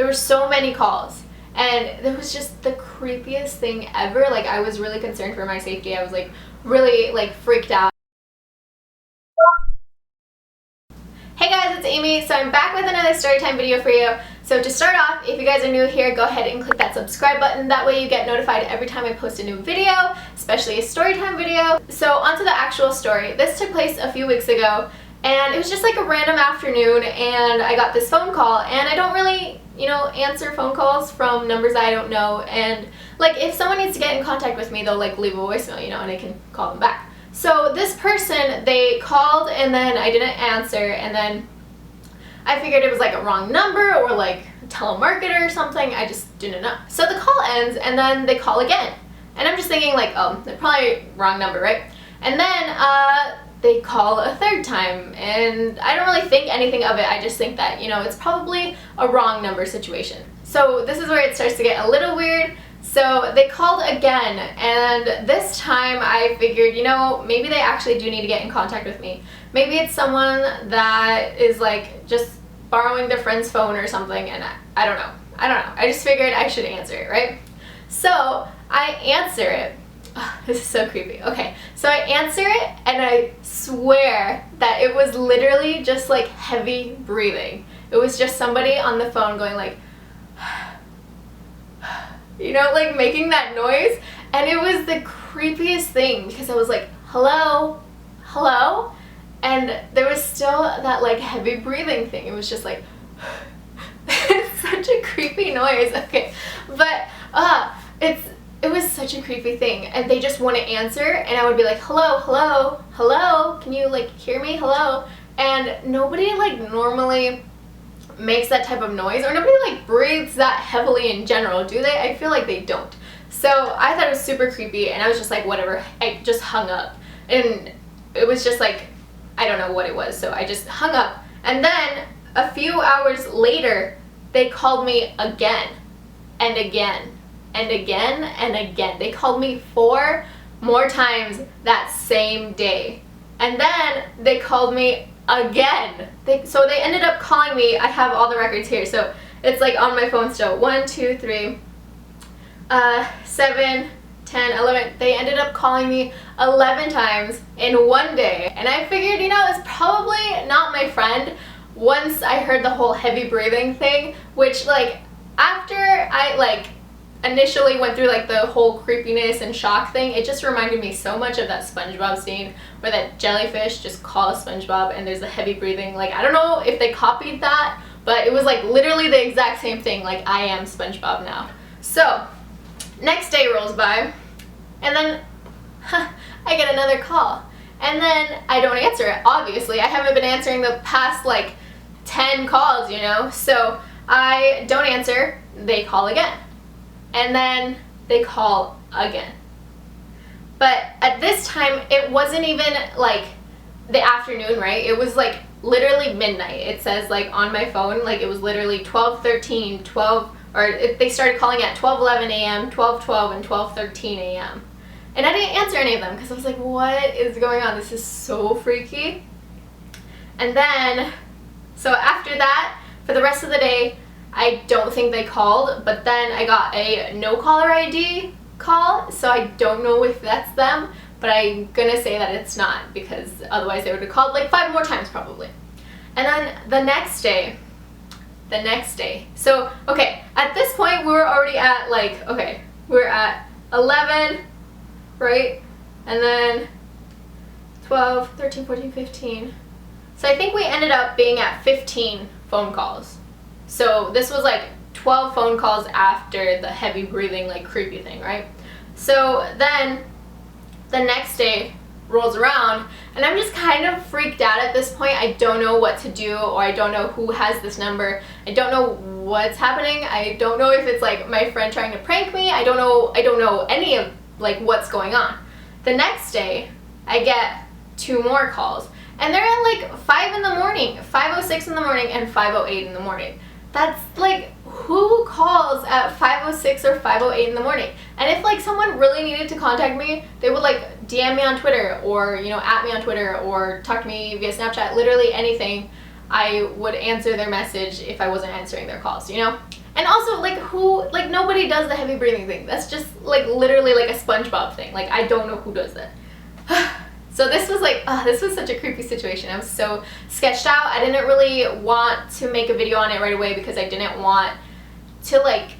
there were so many calls. And it was just the creepiest thing ever. Like, I was really concerned for my safety. I was like really like freaked out. Hey guys, it's Amy. So I'm back with another storytime video for you. So to start off, if you guys are new here, go ahead and click that subscribe button. That way you get notified every time I post a new video, especially a storytime video. So onto the actual story. This took place a few weeks ago, and it was just like a random afternoon, and I got this phone call, and I don't really, answer phone calls from numbers I don't know, and like if someone needs to get in contact with me, they'll like leave a voicemail, and I can call them back. So this person, they called, and then I didn't answer, and then I figured it was like a wrong number or like a telemarketer or something. I just didn't know. So the call ends, and then they call again, and I'm just thinking like, oh, they're probably wrong number, right? And then they call a third time, and I don't really think anything of it. I just think that, it's probably a wrong number situation. So this is where it starts to get a little weird. So they called again, and this time I figured, maybe they actually do need to get in contact with me. Maybe it's someone that is like just borrowing their friend's phone or something, and I don't know. I just figured I should answer it, right? So I answer it. Oh, this is so creepy. Okay, so I answer it, and I swear that it was literally just like heavy breathing. It was just somebody on the phone going like, like making that noise, and it was the creepiest thing because I was like, hello, hello, and there was still that like heavy breathing thing. It was just like, it's such a creepy noise. Okay, but it was such a creepy thing, and they just wouldn't answer, and I would be like, hello, hello, hello, can you like hear me, hello? And nobody like normally makes that type of noise, or nobody like breathes that heavily in general, do they? I feel like they don't. So I thought it was super creepy, and I was just like, whatever. I just hung up, and it was just like, I don't know what it was, so I just hung up. And then a few hours later, they called me again and again and again and again. They called me 4 more times that same day, and then they called me again. So they ended up calling me. I have all the records here, so it's like on my phone still. 1, 2, 3, 7, 10, 11. They ended up calling me 11 times in one day, and I figured, it's probably not my friend once I heard the whole heavy breathing thing, which like after I like initially went through like the whole creepiness and shock thing, it just reminded me so much of that SpongeBob scene where that jellyfish just calls SpongeBob and there's the heavy breathing. Like, I don't know if they copied that, but it was like literally the exact same thing. Like, I am SpongeBob now. So next day rolls by, and then I get another call, and then I don't answer it. Obviously I haven't been answering the past like 10 calls, so I don't answer. They call again, and then they call again. But at this time, it wasn't even like the afternoon, right? It was like literally midnight. It says like on my phone, like it was literally 12:13, 12, or they started calling at 12:11 a.m., 12:12, and 12:13 a.m. And I didn't answer any of them because I was like, what is going on? This is so freaky. And then, so after that, for the rest of the day, I don't think they called, but then I got a no caller ID call, so I don't know if that's them, but I'm gonna say that it's not, because otherwise they would have called like 5 more times probably. And then the next day, so okay, at this point we were already at like, okay, we're at 11, right? And then 12, 13, 14, 15. So I think we ended up being at 15 phone calls. So this was like 12 phone calls after the heavy breathing, like creepy thing, right? So then the next day rolls around, and I'm just kind of freaked out at this point. I don't know what to do, or I don't know who has this number. I don't know what's happening. I don't know if it's like my friend trying to prank me. I don't know any of like what's going on. The next day I get 2 more calls, and they're at like 5 in the morning, 5:06 in the morning, and 5:08 in the morning. That's like, who calls at 5:06 or 5:08 in the morning? And if like someone really needed to contact me, they would like DM me on Twitter, or at me on Twitter, or talk to me via Snapchat, literally anything. I would answer their message if I wasn't answering their calls, And also, like, who, like, nobody does the heavy breathing thing. That's just, like, literally like a SpongeBob thing. Like, I don't know who does that. So this was like, this was such a creepy situation. I was so sketched out. I didn't really want to make a video on it right away because I didn't want to, like,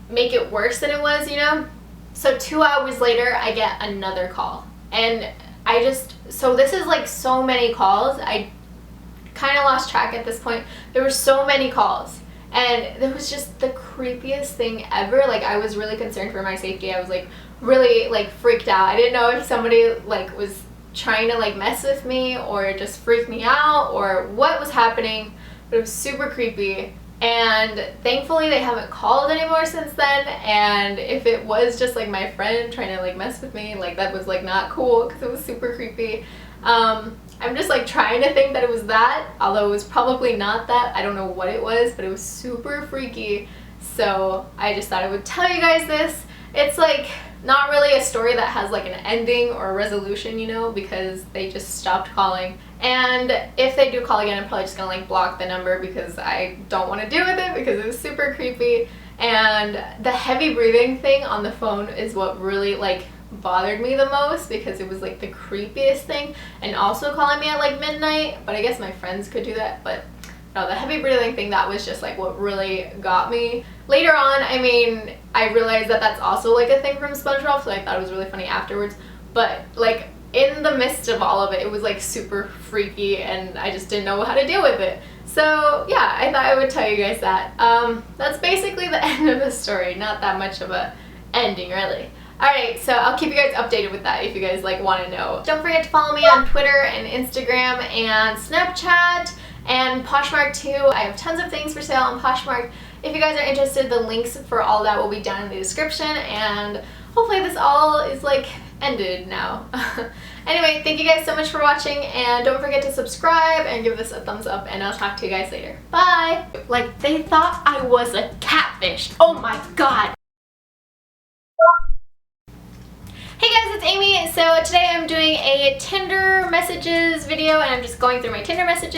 make it worse than it was, you know? So 2 hours later, I get another call. And I just, so this is like so many calls. I kind of lost track at this point. There were so many calls. And it was just the creepiest thing ever. Like, I was really concerned for my safety. I was, like, really, like, freaked out. I didn't know if somebody, like, was trying to, like, mess with me or just freak me out or what was happening. But it was super creepy. And thankfully they haven't called anymore since then, and if it was just like my friend trying to like mess with me, like that was like not cool because it was super creepy. I'm just like trying to think that it was that, although it was probably not that. I don't know what it was, but it was super freaky. So I just thought I would tell you guys this. It's like not really a story that has like an ending or a resolution, you know, because they just stopped calling. And if they do call again, I'm probably just gonna like block the number because I don't want to deal with it because it was super creepy. And the heavy breathing thing on the phone is what really like bothered me the most because it was like the creepiest thing. And also calling me at like midnight, but I guess my friends could do that, but no, the heavy breathing thing, that was just like what really got me. Later on, I mean, I realized that that's also like a thing from SpongeBob, so I thought it was really funny afterwards. But like in the midst of all of it, it was like super freaky and I just didn't know how to deal with it. So yeah, I thought I would tell you guys that. That's basically the end of the story. Not that much of a ending, really. Alright, so I'll keep you guys updated with that if you guys like want to know. Don't forget to follow me on Twitter and Instagram and Snapchat and Poshmark too. I have tons of things for sale on Poshmark. If you guys are interested, the links for all that will be down in the description, and hopefully this all is like ended now. Anyway, thank you guys so much for watching, and don't forget to subscribe and give this a thumbs up, and I'll talk to you guys later. Bye! Like, they thought I was a catfish. Oh my god! Hey guys, it's Amy. So today I'm doing a Tinder messages video, and I'm just going through my Tinder messages.